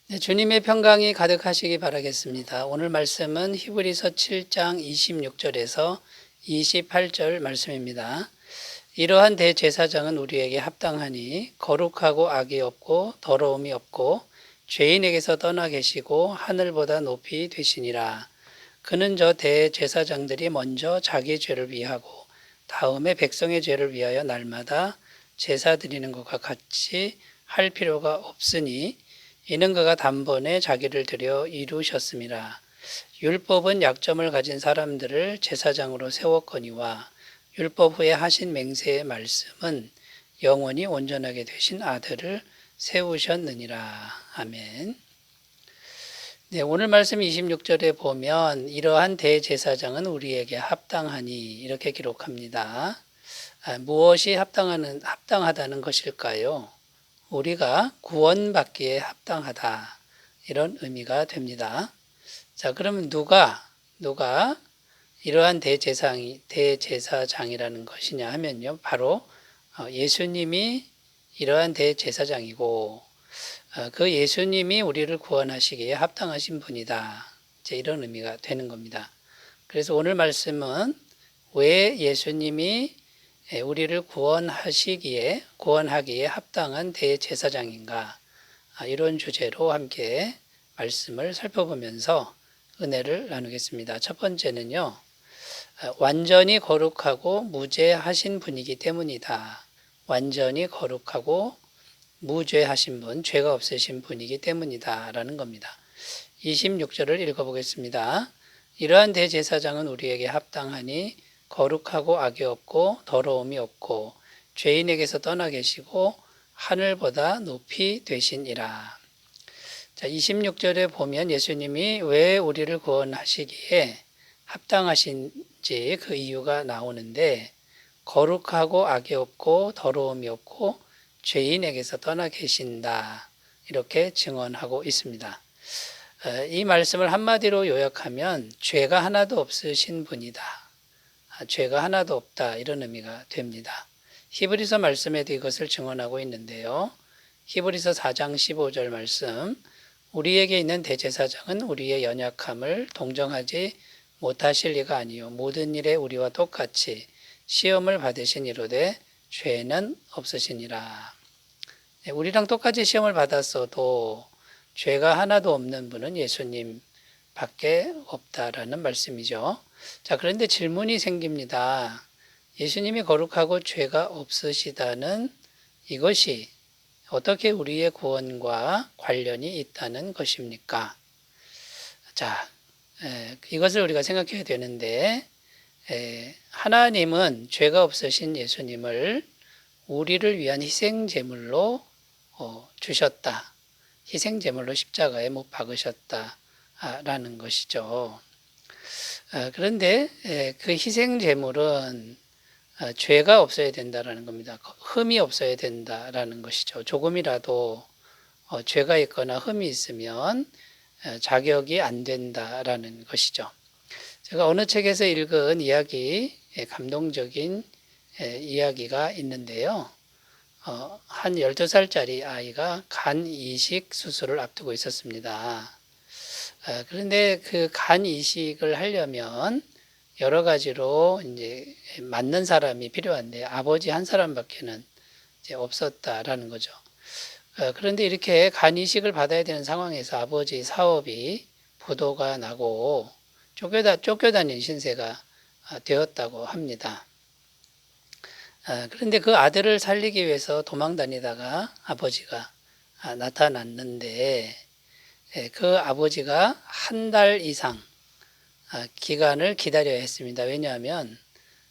네, 주님의 평강이 가득하시기 바라겠습니다. 오늘 말씀은 히브리서 7장 26절에서 28절 말씀입니다. 이러한 대제사장은 우리에게 합당하니 거룩하고 악이 없고 더러움이 없고 죄인에게서 떠나 계시고 하늘보다 높이 되시니라. 그는 저 대제사장들이 먼저 자기 죄를 위하고 다음에 백성의 죄를 위하여 날마다 제사 드리는 것과 같이 할 필요가 없으니 이는 그가 단번에 자기를 들여 이루셨음이라. 율법은 약점을 가진 사람들을 제사장으로 세웠거니와 율법 후에 하신 맹세의 말씀은 영원히 온전하게 되신 아들을 세우셨느니라. 아멘. 네, 오늘 말씀 26절에 보면 이러한 대제사장은 우리에게 합당하니 이렇게 기록합니다. 무엇이 합당하다는 것일까요? 우리가 구원받기에 합당하다 이런 의미가 됩니다. 자, 그러면 누가 이러한 대제사장이라는 것이냐 하면요, 바로 예수님이 이러한 대제사장이고 그 예수님이 우리를 구원하시기에 합당하신 분이다. 이제 이런 의미가 되는 겁니다. 그래서 오늘 말씀은 왜 예수님이 우리를 구원하기에 합당한 대제사장인가, 이런 주제로 함께 말씀을 살펴보면서 은혜를 나누겠습니다. 첫 번째는요, 완전히 거룩하고 무죄하신 분이기 때문이다. 완전히 거룩하고 무죄하신 분, 죄가 없으신 분이기 때문이다 라는 겁니다. 26절을 읽어보겠습니다. 이러한 대제사장은 우리에게 합당하니 거룩하고 악이 없고 더러움이 없고 죄인에게서 떠나 계시고 하늘보다 높이 되시니라. 자, 26절에 보면 예수님이 왜 우리를 구원하시기에 합당하신지 그 이유가 나오는데, 거룩하고 악이 없고 더러움이 없고 죄인에게서 떠나 계신다 이렇게 증언하고 있습니다. 이 말씀을 한마디로 요약하면 죄가 하나도 없으신 분이다, 죄가 하나도 없다 이런 의미가 됩니다. 히브리서 말씀에도 이것을 증언하고 있는데요. 히브리서 4장 15절 말씀, 우리에게 있는 대제사장은 우리의 연약함을 동정하지 못하실 리가 아니요 모든 일에 우리와 똑같이 시험을 받으신 이로되 죄는 없으시니라. 우리랑 똑같이 시험을 받았어도 죄가 하나도 없는 분은 예수님 밖에 없다라는 말씀이죠. 자, 그런데 질문이 생깁니다. 예수님이 거룩하고 죄가 없으시다는 이것이 어떻게 우리의 구원과 관련이 있다는 것입니까? 자, 이것을 우리가 생각해야 되는데, 하나님은 죄가 없으신 예수님을 우리를 위한 희생제물로 주셨다. 희생제물로 십자가에 못 박으셨다라는 것이죠. 그런데 그 희생제물은 죄가 없어야 된다라는 겁니다. 흠이 없어야 된다라는 것이죠. 조금이라도 죄가 있거나 흠이 있으면 자격이 안 된다라는 것이죠. 제가 어느 책에서 읽은 이야기, 감동적인 이야기가 있는데요. 한 12살짜리 아이가 간 이식 수술을 앞두고 있었습니다. 그런데 그 간 이식을 하려면 여러 가지로 이제 맞는 사람이 필요한데 아버지 한 사람밖에는 이제 없었다라는 거죠. 그런데 이렇게 간 이식을 받아야 되는 상황에서 아버지 사업이 부도가 나고 쫓겨다닌 신세가 되었다고 합니다. 그런데 그 아들을 살리기 위해서 도망 다니다가 아버지가 나타났는데, 그 아버지가 한 달 이상 기간을 기다려야 했습니다. 왜냐하면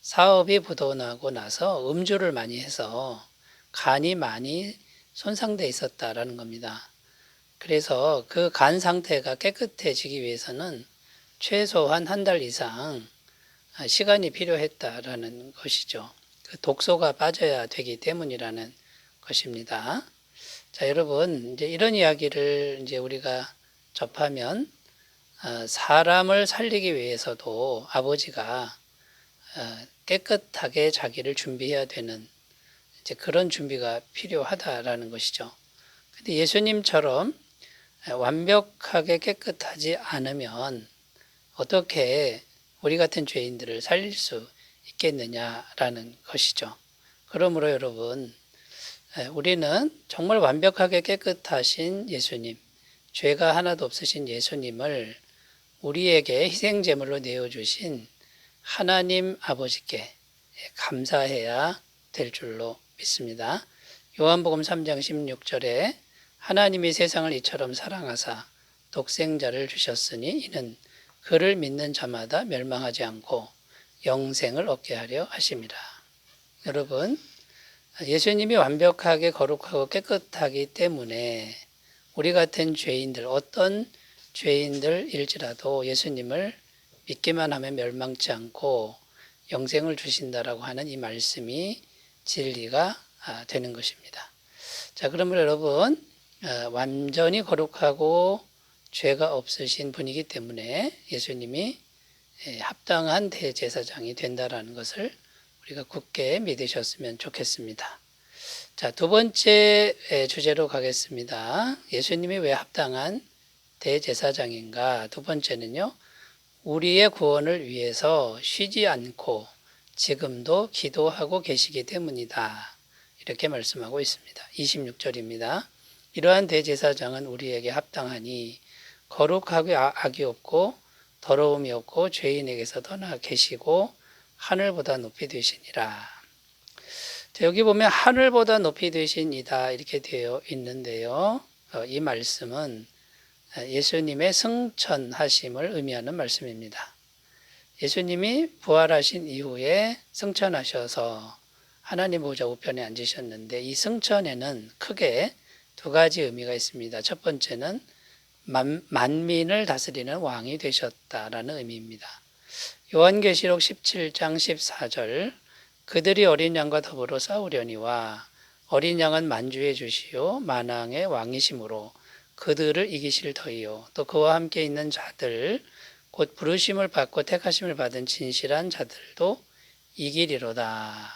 사업이 부도나고 나서 음주를 많이 해서 간이 많이 손상돼 있었다라는 겁니다. 그래서 그 간 상태가 깨끗해지기 위해서는 최소한 한 달 이상 시간이 필요했다라는 것이죠. 그 독소가 빠져야 되기 때문이라는 것입니다. 자, 여러분, 이제 이런 이야기를 이제 우리가 접하면 사람을 살리기 위해서도 아버지가 깨끗하게 자기를 준비해야 되는 이제 그런 준비가 필요하다라는 것이죠. 근데 예수님처럼 완벽하게 깨끗하지 않으면 어떻게 우리 같은 죄인들을 살릴 수 있겠느냐라는 것이죠. 그러므로 여러분, 우리는 정말 완벽하게 깨끗하신 예수님, 죄가 하나도 없으신 예수님을 우리에게 희생제물로 내어주신 하나님 아버지께 감사해야 될 줄로 믿습니다. 요한복음 3장 16절에 하나님이 세상을 이처럼 사랑하사 독생자를 주셨으니 이는 그를 믿는 자마다 멸망하지 않고 영생을 얻게 하려 하심이라. 여러분, 예수님이 완벽하게 거룩하고 깨끗하기 때문에 우리 같은 죄인들, 어떤 죄인들일지라도 예수님을 믿기만 하면 멸망치 않고 영생을 주신다라고 하는 이 말씀이 진리가 되는 것입니다. 자, 그러면 여러분, 완전히 거룩하고 죄가 없으신 분이기 때문에 예수님이 합당한 대제사장이 된다라는 것을 우리가 굳게 믿으셨으면 좋겠습니다. 자, 두 번째 주제로 가겠습니다. 예수님이 왜 합당한 대제사장인가? 두 번째는요, 우리의 구원을 위해서 쉬지 않고 지금도 기도하고 계시기 때문이다. 이렇게 말씀하고 있습니다. 26절입니다. 이러한 대제사장은 우리에게 합당하니 거룩하고 악이 없고 더러움이 없고 죄인에게서 떠나 계시고 하늘보다 높이 되시니라. 여기 보면 하늘보다 높이 되시니다 이렇게 되어 있는데요. 이 말씀은 예수님의 승천하심을 의미하는 말씀입니다. 예수님이 부활하신 이후에 승천하셔서 하나님 보좌 우편에 앉으셨는데 이 승천에는 크게 두 가지 의미가 있습니다. 첫 번째는 만민을 다스리는 왕이 되셨다라는 의미입니다. 요한계시록 17장 14절 그들이 어린 양과 더불어 싸우려니와 어린 양은 만주의 주시요 만왕의 왕이심으로 그들을 이기실 터이요 또 그와 함께 있는 자들 곧 부르심을 받고 택하심을 받은 진실한 자들도 이기리로다.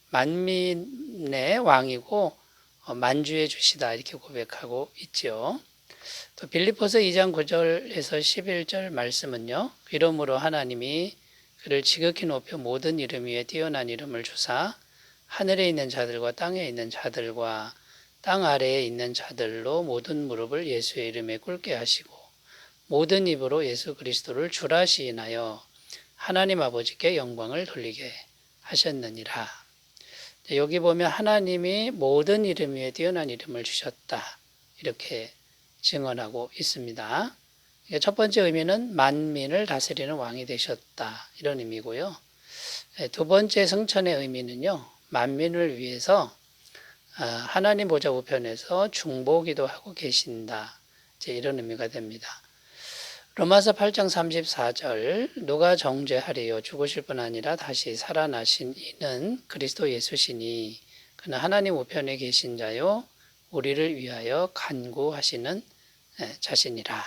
만민의 왕이고 만주의 주시다 이렇게 고백하고 있죠. 또 빌립보서 2장 9절에서 11절 말씀은요. 이러므로 하나님이 그를 지극히 높여 모든 이름 위에 뛰어난 이름을 주사 하늘에 있는 자들과 땅에 있는 자들과 땅 아래에 있는 자들로 모든 무릎을 예수의 이름에 꿇게 하시고 모든 입으로 예수 그리스도를 주라 시인하여 하나님 아버지께 영광을 돌리게 하셨느니라. 여기 보면 하나님이 모든 이름 위에 뛰어난 이름을 주셨다. 이렇게 증언하고 있습니다. 첫 번째 의미는 만민을 다스리는 왕이 되셨다. 이런 의미고요. 두 번째 승천의 의미는요. 만민을 위해서 하나님 보좌 우편에서 중보기도 하고 계신다. 이런 의미가 됩니다. 로마서 8장 34절 누가 정죄하리요 죽으실 뿐 아니라 다시 살아나신 이는 그리스도 예수시니 그는 하나님 우편에 계신 자요 우리를 위하여 간구하시는 자신이라.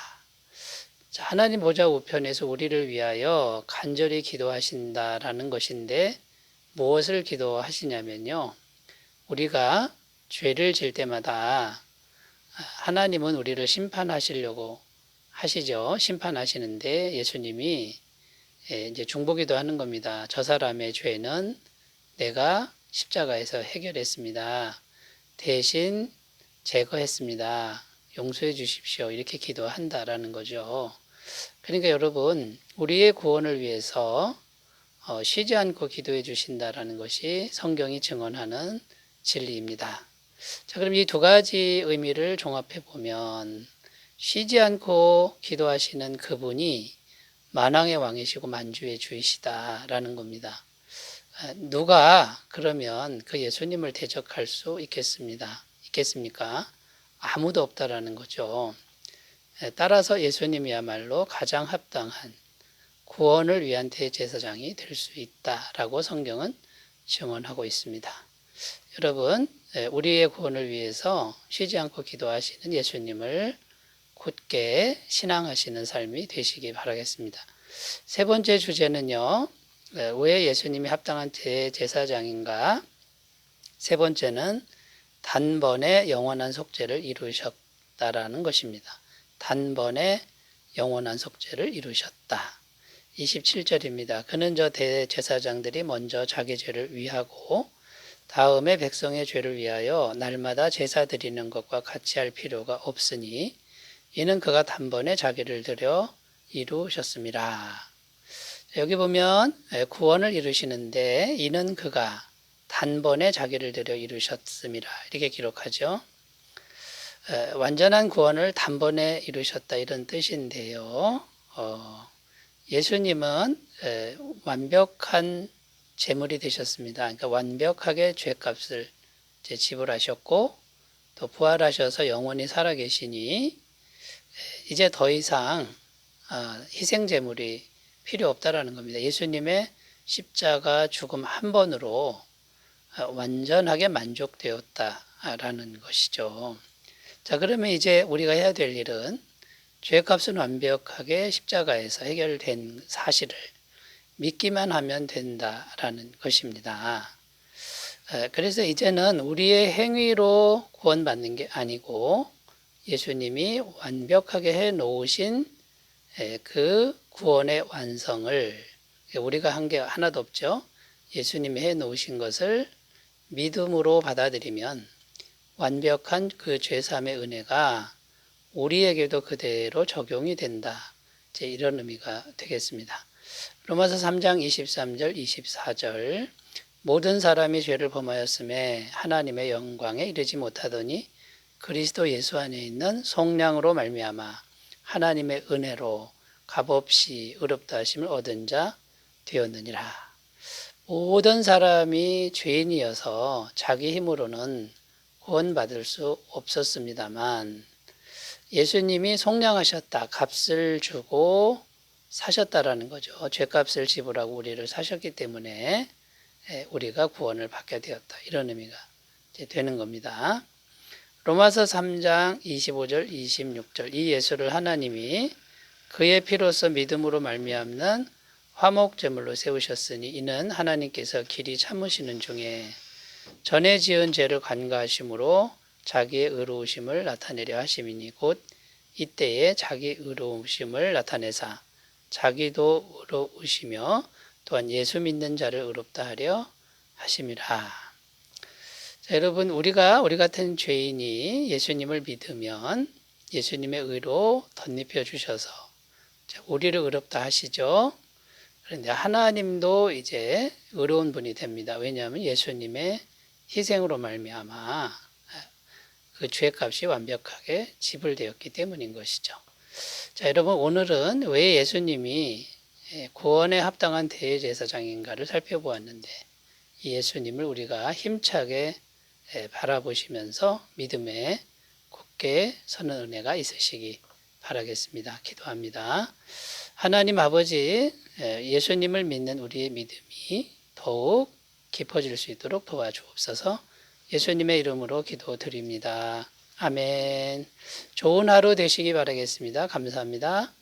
자, 하나님 보좌 우편에서 우리를 위하여 간절히 기도하신다라는 것인데 무엇을 기도하시냐면요. 우리가 죄를 질 때마다 하나님은 우리를 심판하시려고 하시죠. 심판하시는데 예수님이 이제 중보기도 하는 겁니다. 저 사람의 죄는 내가 십자가에서 해결했습니다. 대신 제거했습니다. 용서해 주십시오. 이렇게 기도한다라는 거죠. 그러니까 여러분, 우리의 구원을 위해서 쉬지 않고 기도해 주신다라는 것이 성경이 증언하는 진리입니다. 자, 그럼 이 두 가지 의미를 종합해 보면 쉬지 않고 기도하시는 그분이 만왕의 왕이시고 만주의 주이시다라는 겁니다. 누가 그러면 그 예수님을 대적할 수 있겠습니까? 아무도 없다라는 거죠. 따라서 예수님이야말로 가장 합당한 구원을 위한 대제사장이 될 수 있다라고 성경은 증언하고 있습니다. 여러분, 우리의 구원을 위해서 쉬지 않고 기도하시는 예수님을 굳게 신앙하시는 삶이 되시기 바라겠습니다. 세 번째 주제는요. 왜 예수님이 합당한 대제사장인가? 세 번째는 단번에 영원한 속죄를 이루셨다라는 것입니다. 단번에 영원한 속죄를 이루셨다. 27절입니다. 그는 저 대제사장들이 먼저 자기 죄를 위하고 다음에 백성의 죄를 위하여 날마다 제사 드리는 것과 같이 할 필요가 없으니 이는 그가 단번에 자기를 들여 이루셨습니다. 여기 보면 구원을 이루시는데 이는 그가 단번에 자기를 들여 이루셨습니다. 이렇게 기록하죠. 완전한 구원을 단번에 이루셨다 이런 뜻인데요. 예수님은 완벽한 제물이 되셨습니다. 그러니까 완벽하게 죄값을 지불하셨고 또 부활하셔서 영원히 살아계시니 이제 더 이상 희생 제물이 필요 없다라는 겁니다. 예수님의 십자가 죽음 한 번으로 완전하게 만족되었다라는 것이죠. 자, 그러면 이제 우리가 해야 될 일은 죄값은 완벽하게 십자가에서 해결된 사실을 믿기만 하면 된다라는 것입니다. 그래서 이제는 우리의 행위로 구원받는 게 아니고 예수님이 완벽하게 해 놓으신 그 구원의 완성을 우리가 한 게 하나도 없죠. 예수님이 해 놓으신 것을 믿음으로 받아들이면 완벽한 그 죄사함의 은혜가 우리에게도 그대로 적용이 된다. 이런 의미가 되겠습니다. 로마서 3장 23절 24절 모든 사람이 죄를 범하였음에 하나님의 영광에 이르지 못하더니 그리스도 예수 안에 있는 속량으로 말미암아 하나님의 은혜로 값없이 의롭다 하심을 얻은 자 되었느니라. 모든 사람이 죄인이어서 자기 힘으로는 구원받을 수 없었습니다만 예수님이 속량하셨다. 값을 주고 사셨다라는 거죠. 죄값을 지불하고 우리를 사셨기 때문에 우리가 구원을 받게 되었다. 이런 의미가 되는 겁니다. 로마서 3장 25절 26절 이 예수를 하나님이 그의 피로서 믿음으로 말미암는 화목제물로 세우셨으니 이는 하나님께서 길이 참으시는 중에 전에 지은 죄를 간과하심으로 자기의 의로우심을 나타내려 하심이니 곧 이때에 자기 의로우심을 나타내사 자기도 의로우시며 또한 예수 믿는 자를 의롭다 하려 하심이라. 자, 여러분 우리 같은 죄인이 예수님을 믿으면 예수님의 의로 덧입혀 주셔서 우리를 의롭다 하시죠. 그런데 하나님도 이제 의로운 분이 됩니다. 왜냐하면 예수님의 희생으로 말미암아 그 죄값이 완벽하게 지불되었기 때문인 것이죠. 자, 여러분 오늘은 왜 예수님이 구원에 합당한 대제사장인가를 살펴보았는데 이 예수님을 우리가 힘차게 바라보시면서 믿음에 굳게 서는 은혜가 있으시기 바라겠습니다. 기도합니다. 하나님 아버지, 예수님을 믿는 우리의 믿음이 더욱 깊어질 수 있도록 도와주옵소서. 예수님의 이름으로 기도드립니다. 아멘. 좋은 하루 되시기 바라겠습니다. 감사합니다.